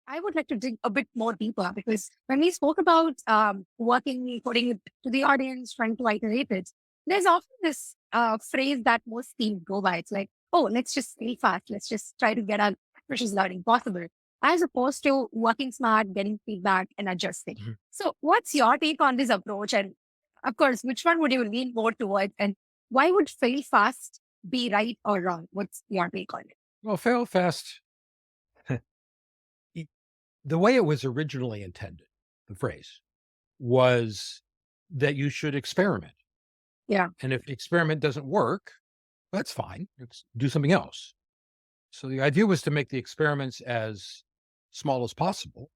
I would like to dig a bit more deeper because when we spoke about working, putting it to the audience, trying to iterate it, there's often this phrase that most teams go by. It's like, oh, let's just fail fast. Let's just try to get our precious learning possible, as opposed to working smart, getting feedback, and adjusting. Mhm. So, what's your take on this approach? And of course, which one would you lean more towards? And why would fail fast be right or wrong? What's your take on it? Well, fail fast, e- the way it was originally intended, the phrase was that you should experiment. Yeah. And if the experiment doesn't work, that's fine. Do something else. So the idea was to make the experiments as small as possible.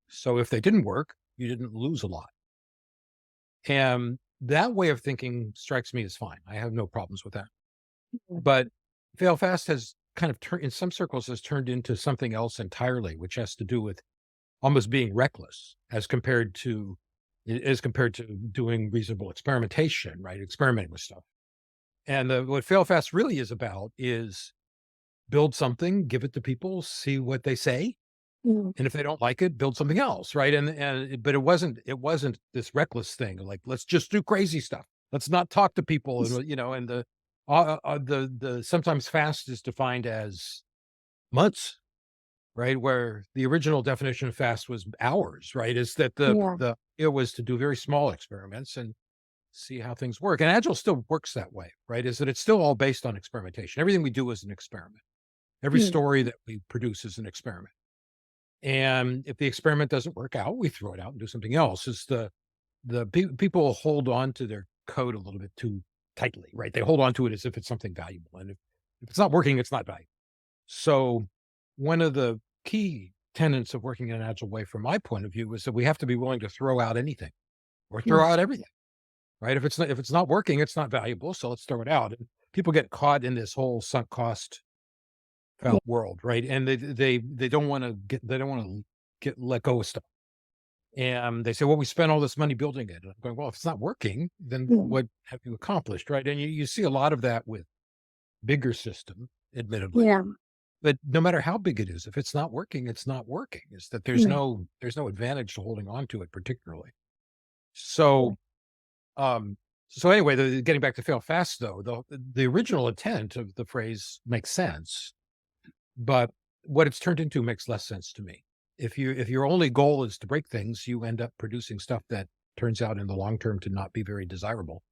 So if they didn't work, you didn't lose a lot. And that way of thinking strikes me as fine. I have no problems with that. But fail fast has kind of turned in some circles has turned into something else entirely, which has to do with almost being reckless as compared to doing reasonable experimentation, right? Experimenting with stuff. And what fail fast really is about is build something, give it to people, see what they say, Mm. and if they don't like it, build something else, right? But it wasn't this reckless thing like let's just do crazy stuff. Let's not talk to people, and and the sometimes fast is defined as months, right? Where the original definition of fast was hours, right? Is that Yeah. the it was to do very small experiments and see how things work. And Agile still works that way, right? Is that it's still all based on experimentation. Everything we do is an experiment. Every Mm. story that we produce is an experiment. And if the experiment doesn't work out, we throw it out and do something else. Is people hold on to their code a little bit too tightly, right? They hold on to it as if it's something valuable. And if it's not working, it's not valuable. So one of the key tenets of working in an agile way, from my point of view, is that we have to be willing to throw out anything or throw Mm. out everything, right? If it's not working, it's not valuable. So let's throw it out. And people get caught in this whole sunk cost Yeah. world, right? And they don't want to get let go of stuff. And they say, well, we spent all this money building it. And I'm going, well, if it's not working, then Mm. what have you accomplished, right? And you see a lot of that with bigger system, admittedly. Yeah. But no matter how big it is, if it's not working, it's not working. Is that Mm. there's no advantage to holding on to it particularly. Yeah. So um so anyway, getting back to fail fast though, the original intent of the phrase makes sense, but what it's turned into makes less sense to me. If your only goal is to break things, you end up producing stuff that turns out in the long term to not be very desirable.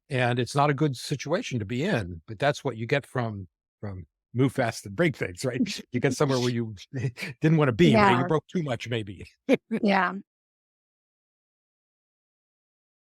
And it's not a good situation to be in, but that's what you get from move fast and break things, right? You get somewhere where you didn't want to be, right? You Yeah. broke too much maybe. Yeah.